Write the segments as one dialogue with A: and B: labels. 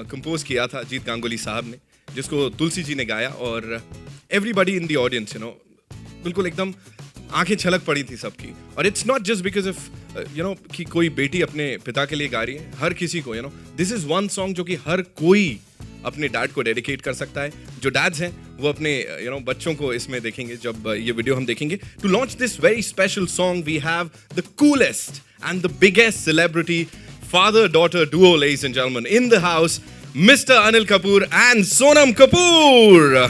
A: Compose किया था जीत गांगुली साहब ने, जिसको तुलसी जी ने गाया, और एवरीबडी इन द ऑडियंस बिल्कुल एकदम आंखें छलक पड़ी थी सबकी। और it's not just because of कि कोई बेटी अपने पिता के लिए गा रही है, हर किसी को दिस इज वन सॉन्ग जो कि हर कोई अपने डैड को डेडिकेट कर सकता है। जो डैड्स हैं वो अपने बच्चों को इसमें देखेंगे जब ये वीडियो हम देखेंगे। To launch this very special song we have the coolest and the biggest celebrity father daughter duo, ladies and gentlemen, in the house, Mr. Anil Kapoor and Sonam Kapoor.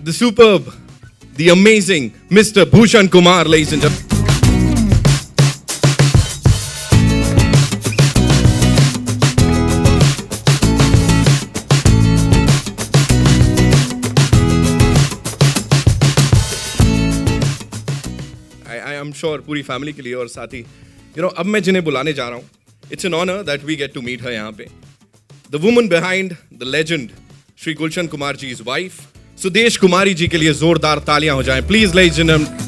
A: The superb, the amazing Mr. Bhushan Kumar, ladies and gentlemen. I am sure पूरी family के लिए और साथ ही अब मैं जिन्हें बुलाने जा रहा हूँ, it's an honour that we get to meet her यहाँ पे। The woman behind the legend Shri Gulshan Kumar ji is wife Sudesh Kumari ji के लिए जोरदार तालियां हो जाएं please ladies and gentleman.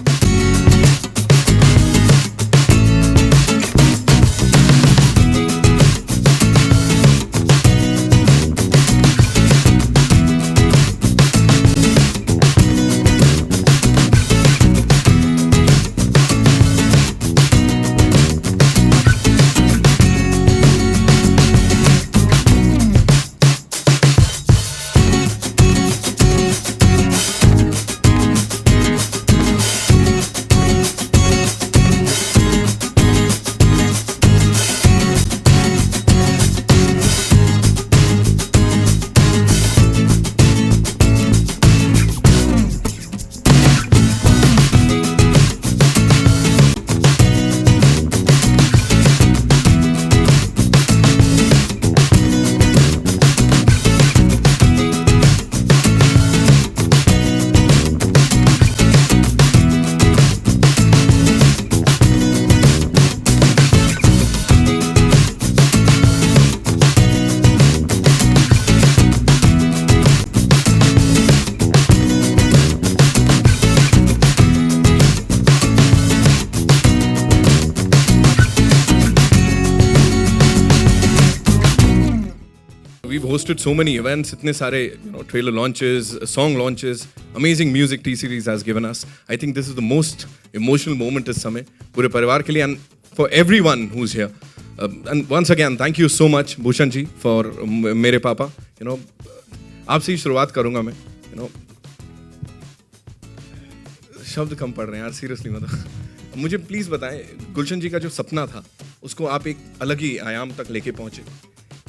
A: We've hosted so many events, इतने सारे trailer launches, song launches, amazing music T-Series has given us. I think this is the most emotional moment इस समय पूरे परिवार के लिए and for everyone who's here. And once again, thank you so much Bhushan ji for मेरे पापा. आपसे ही शुरुआत करूँगा मैं. शब्द कम पड़ रहे हैं यार, सीरियसली मतलब मुझे प्लीज़ बताएं, गुलशन जी का जो सपना था उसको आप एक अलग ही आयाम तक लेके पहुँचे.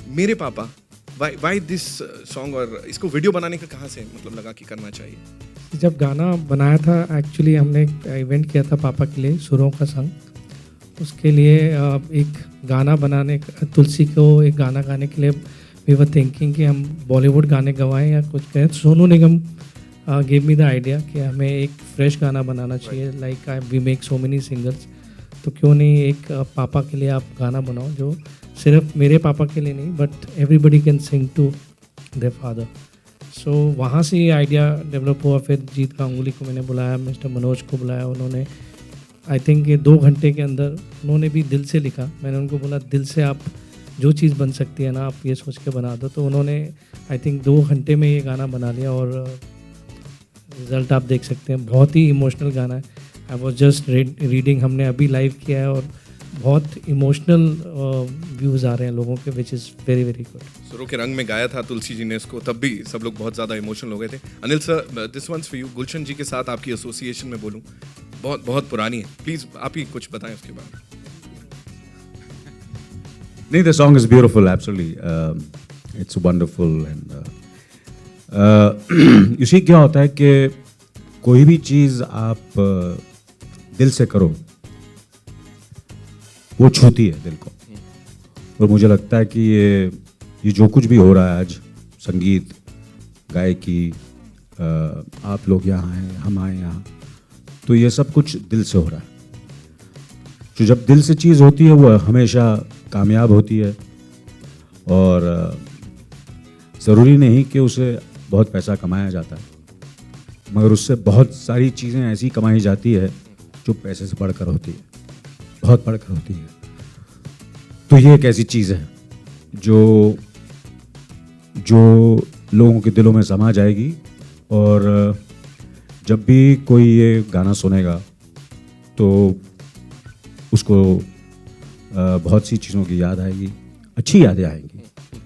A: मेरे पापा, why this song, और इसको वीडियो बनाने का कहाँ से मतलब लगा कि करना चाहिए?
B: जब गाना बनाया था, एक्चुअली हमने एक इवेंट किया था पापा के लिए, सुरों का संग. उसके लिए एक गाना बनाने, तुलसी को एक गाना गाने के लिए वी वर थिंकिंग कि हम बॉलीवुड गाने गवाएं या कुछ करें. Sonu Nigam give me the idea कि हमें एक फ्रेश गाना बनाना चाहिए, like we make so many singers, तो क्यों नहीं एक पापा के लिए आप गाना बनाओ जो सिर्फ मेरे पापा के लिए नहीं but everybody can sing to their father. So वहाँ से ये आइडिया डेवलप हुआ. फिर जीत गांगुली को मैंने बुलाया, मिस्टर मनोज को बुलाया. उन्होंने आई थिंक ये 2 घंटे के अंदर उन्होंने भी दिल से लिखा. मैंने उनको बोला दिल से आप जो चीज़ बन सकती है ना आप ये सोच के बना दो. तो उन्होंने आई थिंक 2 घंटे में ये गाना बना लिया और रिज़ल्ट आप देख सकते हैं. बहुत ही इमोशनल गाना है. आई वॉज जस्ट रीडिंग, हमने अभी लाइव किया है और बहुत इमोशनल व्यूज़ आ रहे हैं लोगों के, which is very very good.
A: सुरों के रंग में गाया था तुलसी जी ने इसको, तब भी सब लोग बहुत ज़्यादा इमोशनल हो गए थे. Anil sir, this one's for you. Gulshan ji के साथ आपकी एसोसिएशन में बोलूँ बहुत बहुत पुरानी है. प्लीज़ आप ही कुछ बताएं उसके बारे में.
C: नहीं, the song is beautiful, absolutely. It's wonderful and you see क्या होता है कि कोई भी चीज़ आप दिल से करो वो छूती है दिल को. और मुझे लगता है कि ये जो कुछ भी हो रहा है आज, संगीत, गायकी, आप लोग यहाँ हैं, हम आए यहाँ, तो ये सब कुछ दिल से हो रहा है. तो जब दिल से चीज़ होती है वो हमेशा कामयाब होती है. और ज़रूरी नहीं कि उसे बहुत पैसा कमाया जाता है, मगर उससे बहुत सारी चीज़ें ऐसी कमाई जाती है जो पैसे से बढ़कर होती है, बहुत बढ़कर होती है। तो ये एक ऐसी चीज़ है जो लोगों के दिलों में समा जाएगी, और जब भी कोई ये गाना सुनेगा तो उसको बहुत सी चीज़ों की याद आएगी, अच्छी यादें आएंगी,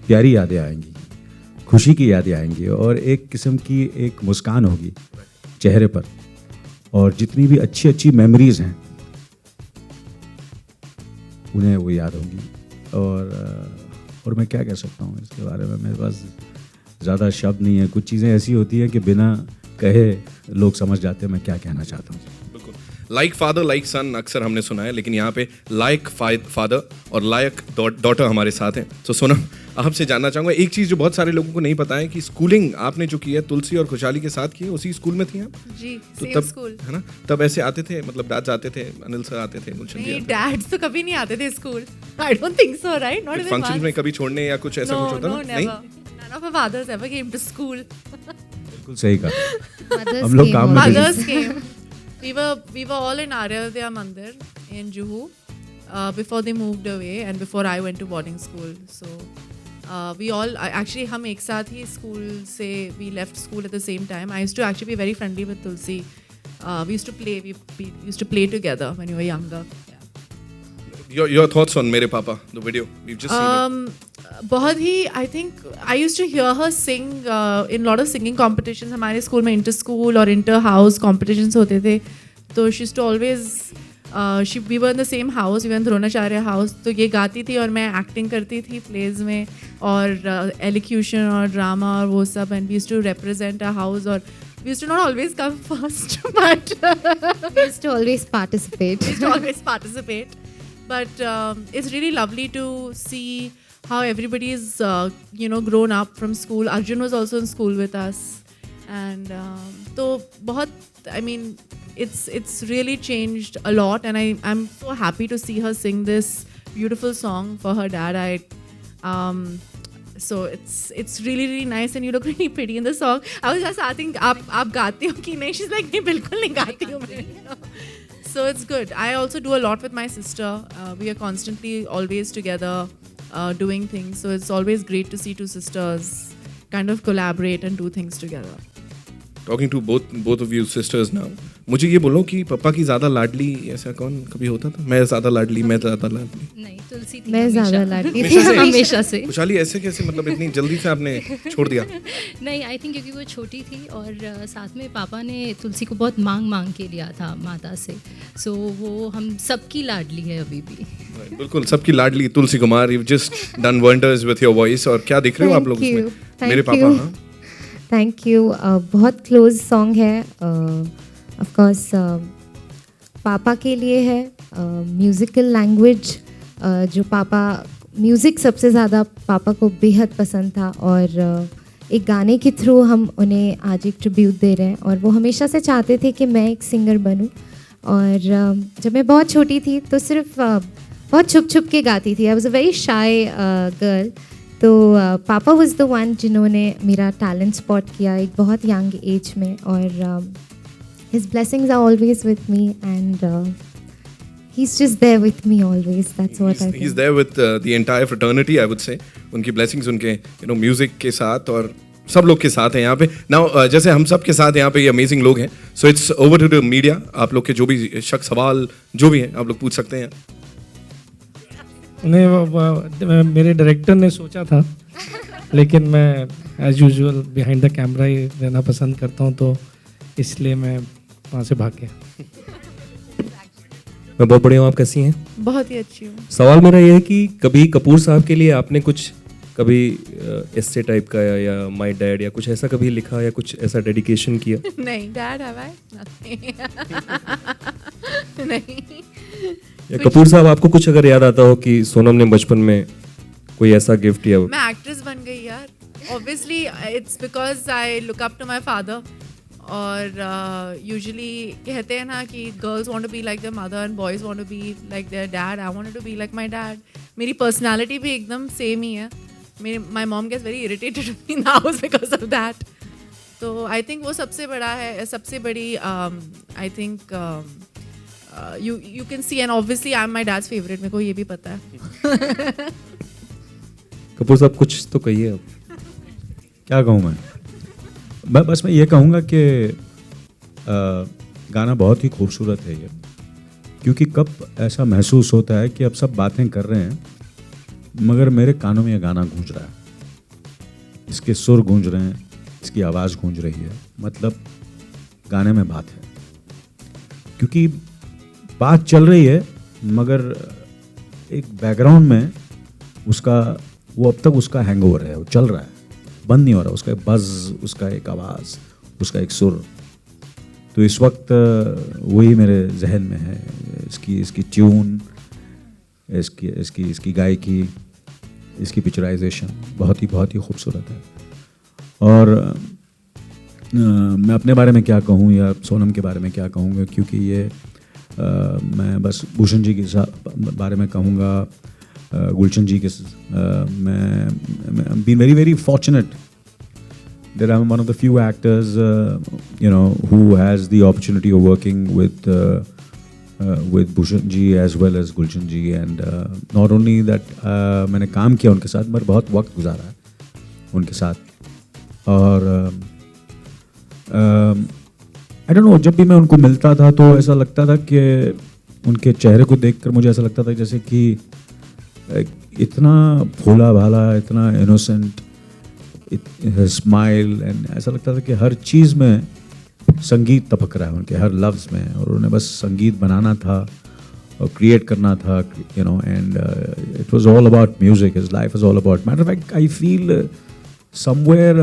C: प्यारी यादें आएंगी, खुशी की यादें आएंगी, और एक किस्म की एक मुस्कान होगी चेहरे पर, और जितनी भी अच्छी अच्छी मेमोरीज़ हैं उन्हें वो याद होंगी। और मैं क्या कह सकता हूँ इसके बारे में, मेरे पास ज़्यादा शब्द नहीं है। कुछ चीज़ें ऐसी होती हैं कि बिना कहे लोग समझ जाते हैं मैं क्या कहना चाहता हूँ।
A: बिल्कुल, लाइक फादर लाइक सन अक्सर हमने सुना है, लेकिन यहाँ पे लाइक फादर और लाइक डॉटर हमारे साथ हैं। तो सोनम, आपसे जानना चाहूँगा एक चीज़ जो बहुत सारे लोगों को नहीं पता है कि स्कूलिंग आपने जो की है तुलसी और खुशहाली के साथ की है, उसी स्कूल में थी आप?
D: जी,
A: तो
D: सेम
A: तब
D: स्कूल।
A: है ना, तब ऐसे आते थे, मतलब डैड आते थे, अनिल सर आते थे, गुलशन जी
D: नहीं,
A: आते थे?
D: डैड्स तो कभी नहीं आते थे school. I don't think so, right? Not even
A: functions में कभी छोड़ने या कुछ ऐसा कुछ होता
D: नो,
A: ना? नहीं?
D: Never. None of our fathers ever came to school.
C: बिल्कुल सही कहा।
E: Mothers
C: हम लोग
E: came
C: काम में
E: always.
D: Mothers came. We were all in Aryodhya Mandir in Juhu before they moved away and before I went to boarding school. So we all actually हम एक साथ ही school से we left school at the same time. I used to actually be very friendly with Tulsi. We used to play. We used to play together when we were younger. Yeah.
A: Your thoughts on मेरे पापा, the video we've just seen it.
D: बहुत ही I think I use to hear her sing in lot of singing competitions. हमारे school में inter school और inter house competitions होते थे, तो she used to always we were in the same house, we were in Dronacharya house. तो ये गाती थी और मैं एक्टिंग करती थी प्लेज में, और एलिक्यूशन और ड्रामा और वो सब, and we used to represent a house, और we used to not always come first, but
E: We used to always participate.
D: we used to always participate. But it's really lovely to see how everybody is, grown up from school. Arjun was also in school with us, and so I mean, it's really changed a lot, and I'm so happy to see her sing this beautiful song for her dad. So it's really really nice, and you look really pretty in the song. I was just asking, आप गाती हो कि नहीं? She's like, नहीं, बिल्कुल नहीं गाती हूँ मैं. So it's good. I also do a lot with my sister. We are constantly always together doing things. So it's always great to see two sisters kind of collaborate and do things together.
A: Talking to both of you sisters now, मुझे ये बोलो कि पापा की ज़्यादा लाडली ऐसा कौन कभी होता था? मैं ज़्यादा लाडली, मैं ज़्यादा लाडली।
F: नहीं, तुलसी थी
E: मैं ज़्यादा लाडली थी।
A: हमेशा से?
F: हमेशा से।
A: खुशहाली ऐसे कैसे, मतलब इतनी जल्दी से आपने छोड़ दिया?
F: नहीं, आई थिंक क्योंकि वो छोटी थी, और साथ में पापा ने तुलसी को बहुत मांग के लिया था माता से, सो वो हम सबकी लाडली है अभी भी।
A: बिल्कुल, सबकी लाडली Tulsi Kumar, you just done wonders with your voice. और क्या दिख रहे हो आप लोग
E: Thank you.
A: उसमें? मेरे
E: Thank
A: पापा।
E: you.
A: हाँ,
E: थैंक यू। बहुत क्लोज सॉन्ग है, ऑफ कोर्स पापा के लिए है। म्यूज़िकल लैंग्वेज, जो पापा, म्यूज़िक सबसे ज़्यादा पापा को बेहद पसंद था, और एक गाने के थ्रू हम उन्हें आज एक ट्रिब्यूट दे रहे हैं। और वो हमेशा से चाहते थे कि मैं एक सिंगर बनूं, और जब मैं बहुत छोटी थी तो सिर्फ बहुत छुप छुप के गाती थी। I was a very shy girl. तो पापा वॉज द वन जिन्होंने मेरा टैलेंट स्पॉट किया एक बहुत यंग एज में, और his blessings are always with me, and he's just there with me always. That's what I think.
A: he's there with the entire fraternity, I would say. उनकी blessings उनके music के साथ और सब लोग के साथ हैं यहाँ पे। नाउ जैसे हम सब के साथ यहाँ पे ये अमेजिंग लोग हैं, so it's over to the media. आप लोग के जो भी शक सवाल जो भी हैं आप लोग पूछ सकते हैं।
B: उन्हें मेरे डायरेक्टर ने सोचा था, लेकिन मैं as usual behind the camera ही रहना पसंद करता हूँ, तो इसलिए मैं वहाँ से भाग गया।
G: मैं बहुत बढ़िया हूँ, आप कैसी हैं?
D: बहुत ही अच्छी हूँ।
G: सवाल मेरा ये है कि कभी कपूर साहब के लिए आपने कुछ कभी एस्से टाइप का या माय डैड या कुछ ऐसा कभी लिखा या कुछ ऐसा डेडिकेशन किया?
D: नहीं, डैड हैव आई नथिंग। नहीं।
G: या कपूर साहब आपको कुछ अगर याद आता हो कि सोनम ने बचपन में कोई ऐसा गिफ्ट या
D: मैं एक्ट्रेस बन गई यार। Obviously it's because I look up to my father, और यूजुअली कहते हैं ना कि girls want to be like their mother and boys want to be like their dad. I wanted to be like my dad. मेरी personality भी एकदम same ही है, my mom gets very irritated with me in the house because of that. तो I think वो सबसे बड़ा है, सबसे बड़ी I think you can see, and obviously I'm my dad's favorite, मेरे को ये भी पता है.
G: कपूर साहब कुछ तो कहिए अब.
C: क्या कहूँ मैं बस मैं ये कहूँगा कि गाना बहुत ही खूबसूरत है ये, क्योंकि कब ऐसा महसूस होता है कि अब सब बातें कर रहे हैं मगर मेरे कानों में ये गाना गूंज रहा है, इसके सुर गूंज रहे हैं, इसकी आवाज़ गूंज रही है, मतलब गाने में बात है. क्योंकि बात चल रही है मगर एक बैकग्राउंड में उसका वो अब तक उसका हैंगओवर है, वो चल रहा है, बंद नहीं हो रहा, उसका एक बज़, उसका एक आवाज़, उसका एक सुर. तो इस वक्त वही मेरे जहन में है, इसकी ट्यून, इसकी गायकी, इसकी पिक्चराइजेशन बहुत ही खूबसूरत है. और मैं अपने बारे में क्या कहूँ या सोनम के बारे में क्या कहूँगा, क्योंकि ये मैं बस भूषण जी के बारे में कहूँगा, गुलशन जी के मैं been very fortunate that I'm one of the few actors who has the opportunity of working with Bhushan ji as well as Gulshan ji, and not only that मैंने काम किया उनके साथ, मगर बहुत वक्त गुजारा है उनके साथ. और I don't know, जब भी मैं उनको मिलता था तो ऐसा लगता था कि उनके चेहरे को देखकर मुझे ऐसा लगता था जैसे कि इतना भोला भाला, इतना इनोसेंट स्माइल, एंड ऐसा लगता था कि हर चीज़ में संगीत टपक रहा है उनके हर लफ्ज़ में, और उन्हें बस संगीत बनाना था और क्रिएट करना था, and it was all about music. His life is all about, matter of fact I feel somewhere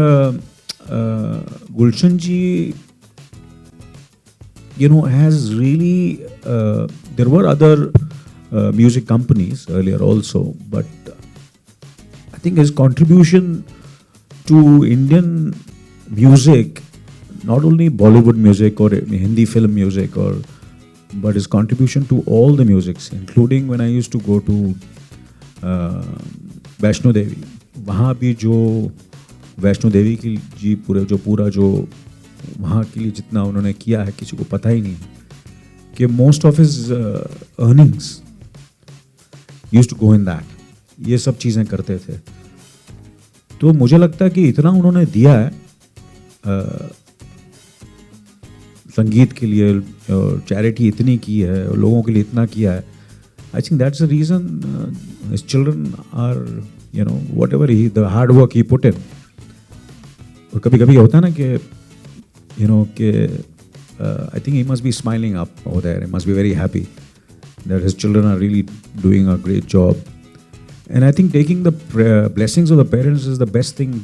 C: Gulshan ji has really there were other music companies earlier also, but I think his contribution to Indian music, not only Bollywood music or Hindi film music, but his contribution to all the musics, including when I used to go to Vaishno Devi, वहाँ भी जो वैष्णो देवी की जी पूरा जो वहाँ के लिए जितना उन्होंने किया है किसी को पता ही नहीं है कि most of his earnings used to go in that, ये सब चीज़ें करते थे. तो मुझे लगता है कि इतना उन्होंने दिया है संगीत के लिए, और चैरिटी इतनी की है, और लोगों के लिए इतना किया है. I think that's the reason his children are whatever he the hard work he put in. और कभी कभी होता है ना कि I think he must be smiling up over there. He must be very happy that his children are really doing a great job. And I think taking the blessings of the parents is the best thing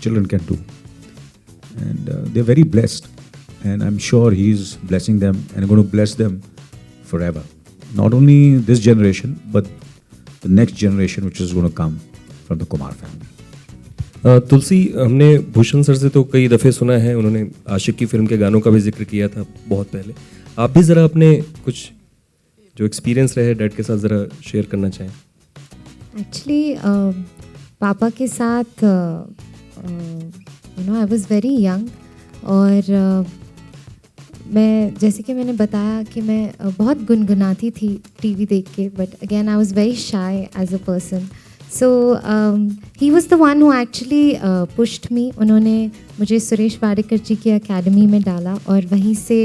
C: children can do. And they're very blessed. And I'm sure he's blessing them and going to bless them forever. Not only this generation, but the next generation which is going to come from the Kumar family.
G: तुलसी, हमने Bhushan sir से तो कई दफ़े सुना है, उन्होंने आशिक की film के गानों का भी जिक्र किया था बहुत पहले. आप भी ज़रा अपने कुछ जो एक्सपीरियंस रहे डैड के साथ ज़रा शेयर करना चाहें.
E: एक्चुअली पापा के साथ आई वाज वेरी यंग, और मैं जैसे कि मैंने बताया कि मैं बहुत गुनगुनाती थी टीवी देख के, but again I was very shy as a person. So he was the one who actually pushed me. उन्होंने मुझे सुरेश वाडेकर जी की एकेडमी में डाला, और वहीं से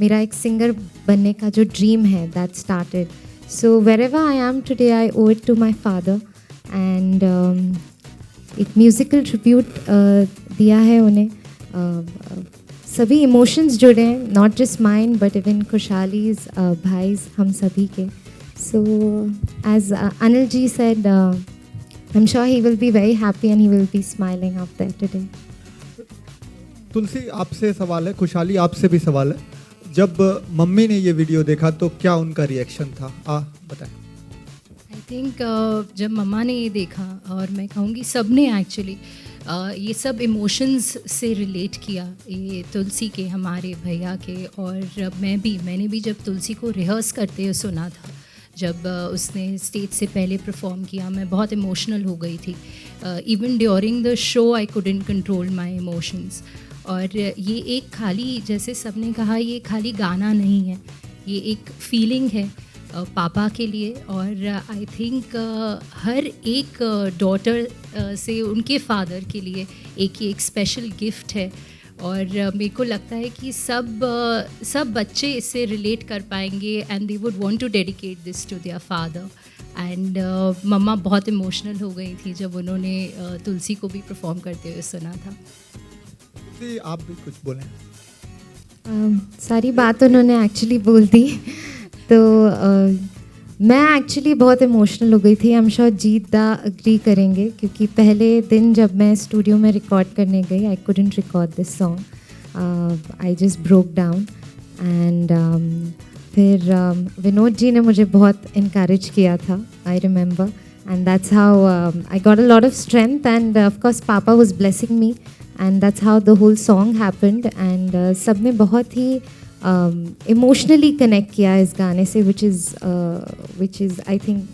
E: मेरा एक सिंगर बनने का जो ड्रीम है that started. So wherever I am today, I owe it to my father. And एक म्यूज़िकल ट्रिब्यूट दिया है उन्हें. सभी इमोशंस जुड़े हैं, not just mine but even खुशहालीज, भाईज, हम सभी के. So as Anil ji said, I'm sure he will be very happy and he will be smiling up there today.
H: तुलसी, आपसे सवाल है, खुशहाली आपसे भी सवाल है. जब मम्मी ने ये वीडियो देखा तो क्या उनका रिएक्शन था, बताएं.
F: आई थिंक जब मम्मा ने ये देखा, और मैं कहूँगी सब ने एक्चुअली ये सब इमोशंस से रिलेट किया, ये तुलसी के, हमारे भैया के, और मैंने भी जब तुलसी को रिहर्स करते हुए सुना था, जब उसने स्टेज से पहले परफॉर्म किया मैं बहुत इमोशनल हो गई थी. Even during the show I couldn't control my emotions. और ये एक खाली, जैसे सबने कहा, ये खाली गाना नहीं है, ये एक फीलिंग है पापा के लिए. और आई थिंक हर एक डॉटर से उनके फादर के लिए एक स्पेशल गिफ्ट है. और मेरे को लगता है कि सब बच्चे इससे रिलेट कर पाएंगे and they would want to dedicate this to their father. And मम्मा बहुत इमोशनल हो गई थी जब उन्होंने तुलसी को भी परफॉर्म करते हुए सुना था.
H: आप भी कुछ बोलें.
E: सारी बात उन्होंने एक्चुअली बोल दी. तो मैं एक्चुअली बहुत इमोशनल हो गई थी. आई एम श्योर जीत दा अग्री करेंगे, क्योंकि पहले दिन जब मैं स्टूडियो में रिकॉर्ड करने गई, I couldn't record this song. I just broke down. And फिर विनोद जी ने मुझे बहुत इनकरेज किया था, I remember. And that's how I got a lot of strength. And of course पापा was blessing me and that's how the whole song happened. And सब ने बहुत ही इमोशनली कनेक्ट किया इस गाने से, विच इज़ आई थिंक,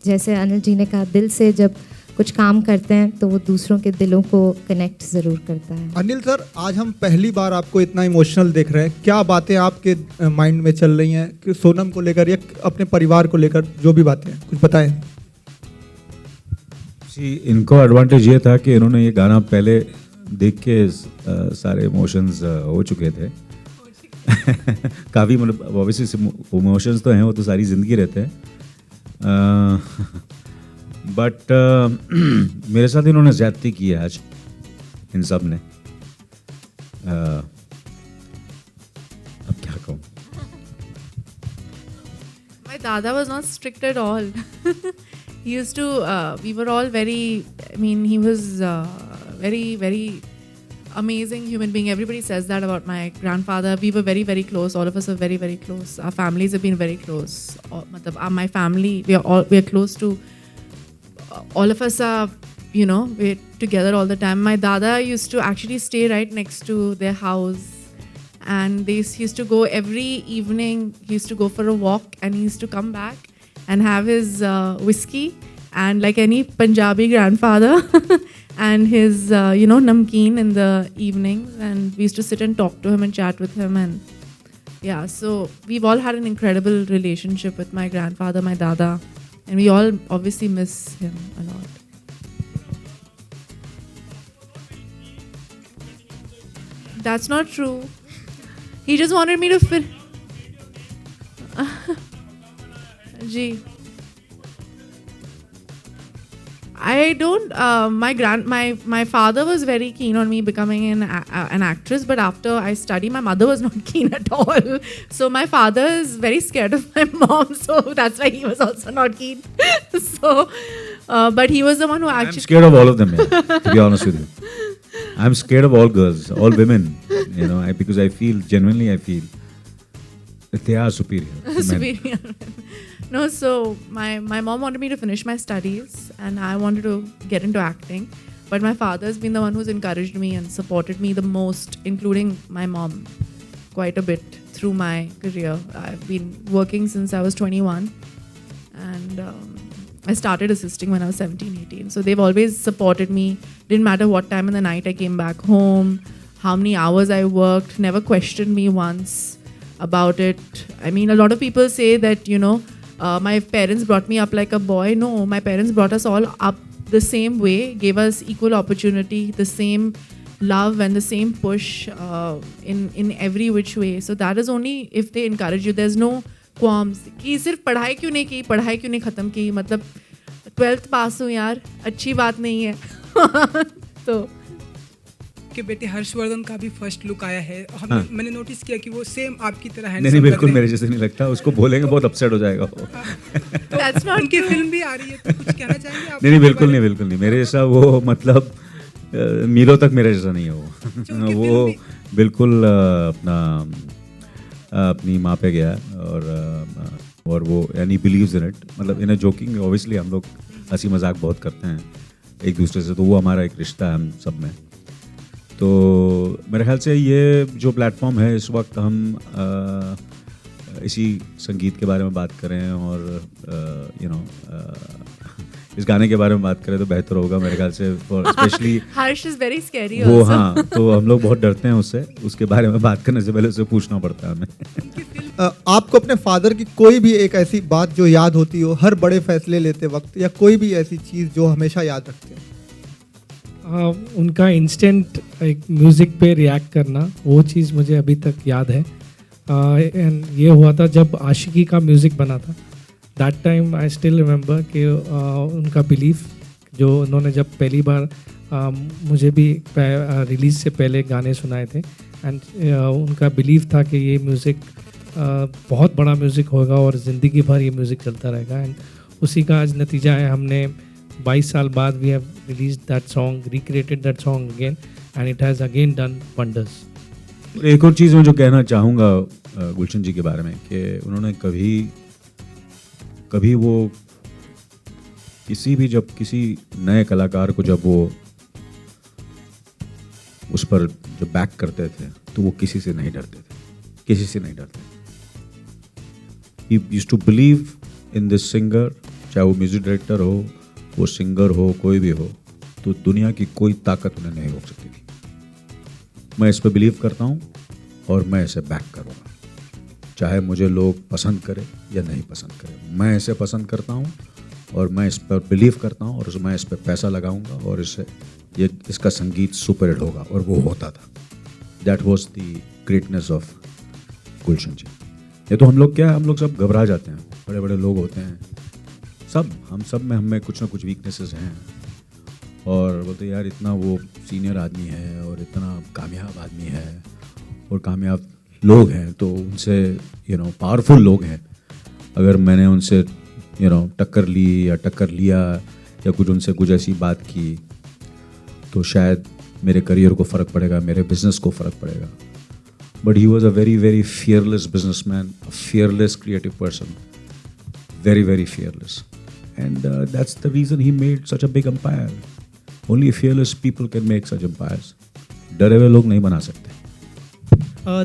E: जैसे अनिल जी ने कहा, दिल से जब कुछ काम करते हैं तो वो दूसरों के दिलों को कनेक्ट ज़रूर करता है.
H: अनिल सर, आज हम पहली बार आपको इतना इमोशनल देख रहे हैं. क्या बातें आपके माइंड में चल रही हैं कि सोनम को लेकर या अपने परिवार को लेकर, जो भी बातें हैं कुछ बताएं.
C: इनको एडवांटेज ये था कि इन्होंने ये गाना पहले देख के सारे इमोशंस हो चुके थे. काफ़ी, मतलब ऑब्वियसली इमोशंस तो हैं, वो तो सारी ज़िंदगी रहते हैं. बट मेरे साथ इन्होंने ज़्यादती की है आज, इन सब ने. अब क्या कहूँ.
D: My dada was not strict at all. He used to, we were all very, I mean, he was very, very amazing human being. Everybody says that about my grandfather. We were very, very close. All of us are very, very close. Our families have been very close. My family, we are close to, all of us are, you know, we're together all the time. My dada used to actually stay right next to their house. And they used to go every evening. He used to go for a walk and he used to come back and have his whiskey and, like any Punjabi grandfather, and his, namkeen in the evenings. And we used to sit and talk to him and chat with him. And yeah, so we've all had an incredible relationship with my grandfather, my dada. And we all obviously miss him a lot. That's not true. He just wanted me to Ji. I don't. My father was very keen on me becoming an actress, but after I studied, my mother was not keen at all. So my father is very scared of my mom, so that's why he was also not keen. So, but he was the one who actually.
C: I'm scared of all of them, yeah, to be honest with you. I'm scared of all girls, all women. You know, because I feel genuinely, that they are superior. to men.
D: Superior. No, so my mom wanted me to finish my studies and I wanted to get into acting. But my father's been the one who's encouraged me and supported me the most, including my mom, quite a bit through my career. I've been working since I was 21 and I started assisting when I was 17, 18. So they've always supported me. Didn't matter what time in the night I came back home, how many hours I worked, never questioned me once about it. I mean, a lot of people say that, my parents brought me up like a boy. No, my parents brought us all up the same way, gave us equal opportunity, the same love and the same push in every which way. So that is only if they encourage you. There's no qualms कि सिर्फ पढ़ाई क्यों नहीं की, पढ़ाई क्यों नहीं ख़त्म की, मतलब 12th पास हूँ यार, अच्छी बात नहीं है. तो
I: के बेटे हर्षवर्धन का भी फर्स्ट लुक आया है. मैंने नोटिस किया कि वो सेम आपकी तरह है.
C: नहीं, बिल्कुल मेरे जैसे नहीं लगता. उसको बोलेंगे बहुत अपसेट हो जाएगा वो.
D: That's not
I: उनकी फिल्म भी आ रही है, तो कुछ कहना चाहेंगे आप?
C: नहीं, बिल्कुल नहीं. मेरे जैसा वो, मतलब मीलों तक मेरे जैसा नहीं है वो. वो बिल्कुल अपनी माँ पे गया और वो यानी बिलीव्स इन इट. मतलब इन जोकिंग, ऑब्वियसली हम लोग हंसी मजाक बहुत करते हैं एक दूसरे से, तो वो हमारा एक रिश्ता है हम सब में. तो मेरे ख्याल से ये जो प्लेटफॉर्म है इस वक्त, हम इसी संगीत के बारे में बात करें और इस गाने के बारे में बात करें तो बेहतर होगा मेरे ख्याल से, for specially
D: Harsh is very scary
C: वो
D: also.
C: हाँ, तो हम लोग बहुत डरते हैं उससे, उसके बारे में बात करने से पहले उससे पूछना पड़ता है हमें।
H: आपको अपने फादर की कोई भी एक ऐसी बात जो याद होती हो हर बड़े फैसले लेते वक्त, या कोई भी ऐसी चीज़ जो हमेशा याद रखते हो?
B: उनका इंस्टेंट एक म्यूज़िक पे रिएक्ट करना, वो चीज़ मुझे अभी तक याद है। एंड ये हुआ था जब आशिकी का म्यूज़िक बना था, that time I still remember कि उनका बिलीफ जो उन्होंने जब पहली बार मुझे भी रिलीज़ से पहले गाने सुनाए थे, एंड उनका बिलीफ था कि ये म्यूज़िक बहुत बड़ा म्यूज़िक होगा और ज़िंदगी भर ये म्यूज़िक चलता रहेगा। एंड उसी का आज नतीजा है, हमने 22 साल बाद we have release that song, recreated that song again, and it has again done wonders.
C: एक और चीज़ मैं जो कहना चाहूँगा गुलशन जी के बारे में, कि उन्होंने कभी वो जब किसी नए कलाकार को जब वो उस पर जब बैक करते थे तो वो किसी से नहीं डरते थे, किसी से नहीं डरते। He used to believe in this singer, चाहे वो म्यूजिक डायरेक्टर हो, वो सिंगर हो, कोई भी हो, तो दुनिया की कोई ताकत उन्हें नहीं रोक सकती थी। मैं इस पर बिलीव करता हूँ और मैं इसे बैक करूँगा, चाहे मुझे लोग पसंद करें या नहीं पसंद करें। मैं इसे पसंद करता हूँ और मैं इस पर बिलीव करता हूँ और मैं इस पर पैसा लगाऊंगा और इसका संगीत सुपर हिट होगा, और वो होता था। That was the greatness of Gulshan ji. ये तो हम लोग सब घबरा जाते हैं, बड़े बड़े लोग होते हैं, हम सब में हमें कुछ ना कुछ वीकनेसेस हैं, और बोलते यार इतना वो सीनियर आदमी है और इतना कामयाब आदमी है और कामयाब लोग हैं, तो उनसे पावरफुल लोग हैं, अगर मैंने उनसे टक्कर ली या टक्कर लिया या उनसे कुछ ऐसी बात की तो शायद मेरे करियर को फ़र्क पड़ेगा, मेरे बिजनेस को फ़र्क पड़ेगा। But he was a very very fearless businessman, a fearless creative person, very very fearless, and that's the reason he made such a big empire. Only fearless people can make such empires. डरे हुए लोग नहीं बना सकते।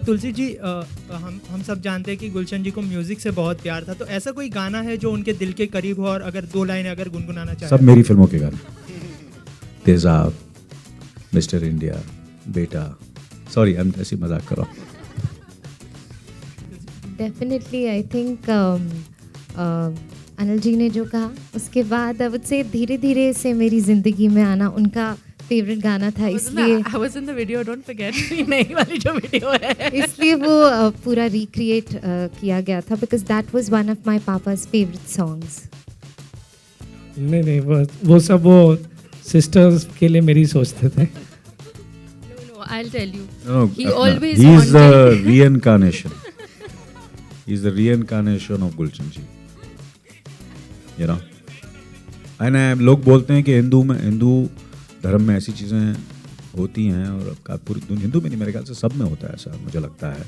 J: तुलसी जी, हम सब जानते हैं कि गुलशन जी को म्यूजिक से बहुत प्यार था, तो ऐसा कोई गाना है जो उनके दिल के करीब हो और अगर 2 लाइनें अगर गुनगुनाना चाहे?
C: सब मेरी फिल्मों के गाने, तेजाब, मिस्टर इंडिया, बेटा, सॉरी ऐसी मजाक कर रहा हूँ।
E: Definitely I think Anil ji ने जो कहा उसके बाद आई वुड से धीरे धीरे से मेरी ज़िंदगी में आना उनका फेवरेट गाना था, इसलिए
D: I was in the video, don't forget. नई वाली जो वीडियो है,
E: इसलिए वो पूरा रिक्रिएट किया गया था, because that was one of my पापा's फेवरेट सॉन्ग्स।
B: नहीं वो सब वो सिस्टर्स के लिए मेरी सोचते थे।
F: No, I'll tell you.
C: No,
F: He always
C: he is the
F: wanted-
C: reincarnation. He is the reincarnation of Gulshan ji. And लोग बोलते हैं कि हिंदू धर्म में ऐसी चीज़ें होती हैं, और पूरी दुनिया, हिंदू में नहीं मेरे ख्याल से सब में होता है ऐसा, मुझे लगता है।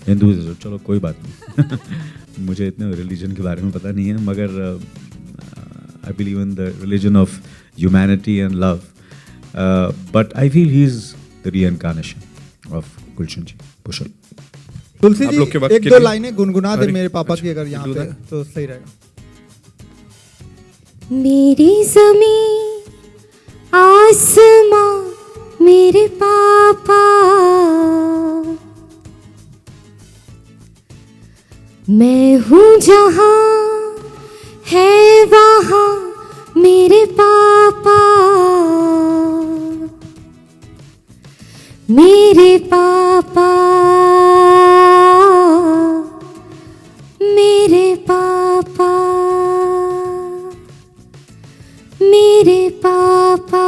C: हिंदू चलो कोई बात नहीं मुझे इतने रिलीजन के बारे में पता नहीं है, मगर I believe in the religion of humanity and love, but I feel he is the reincarnation of Gulshan ji Bhushan.
H: Tulsi
A: आप
H: जी
A: लोग के बाद
H: 1-2
A: कितनी-
H: लाइनें गुनगुना दे
A: अरे,
H: मेरे पापा
A: अच्छा,
H: की, अगर यहाँ
A: do
H: पे
A: that.
H: तो सही रहेगा।
E: मेरी ज़मीं आसमां मेरे पापा, मैं हूँ जहाँ है वहाँ मेरे पापा, मेरे पापा, मेरे पापा, मेरे पापा,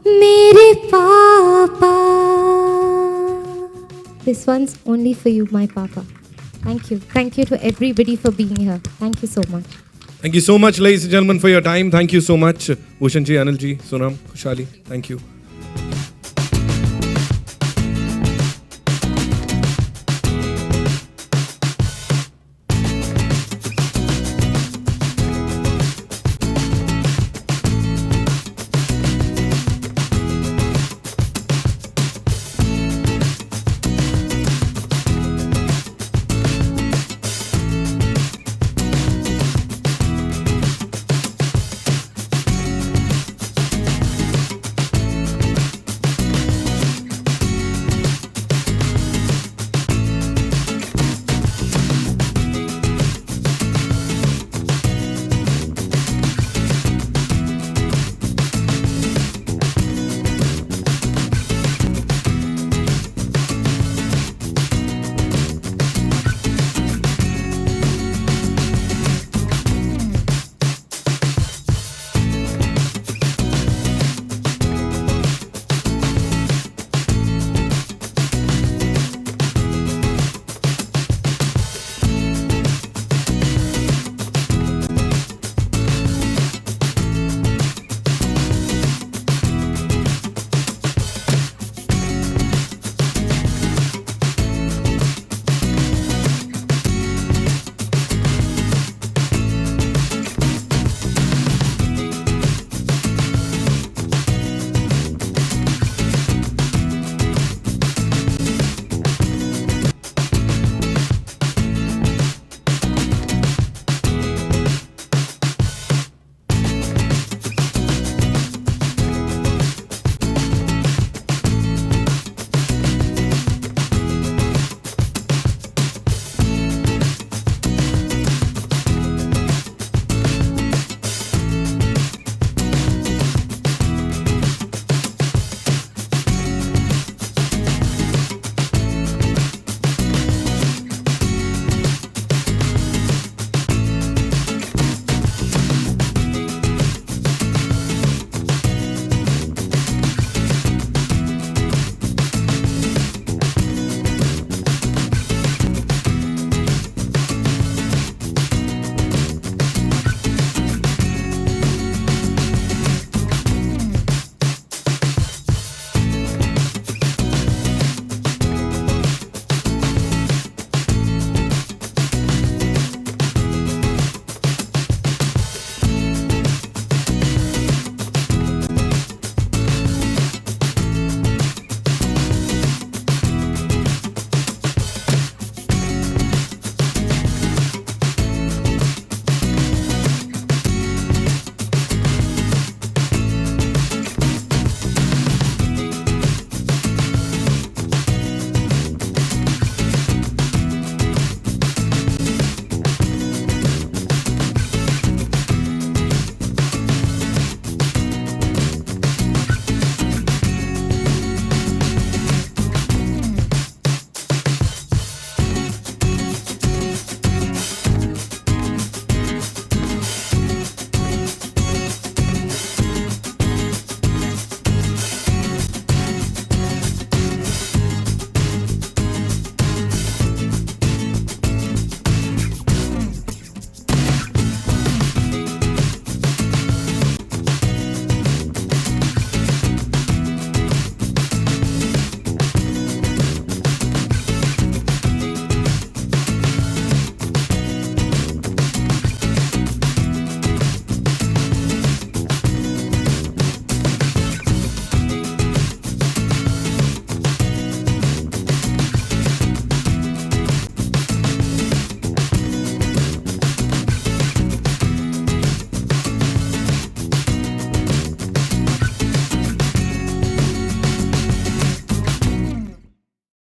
E: मेरे पापा। This one's only for you, my papa. Thank you. Thank you to everybody for being here. Thank you so much.
A: Thank you so much, ladies and gentlemen, for your time. Thank you so much, Bhushan ji, Anil ji, Sonam, Khushali. Thank you.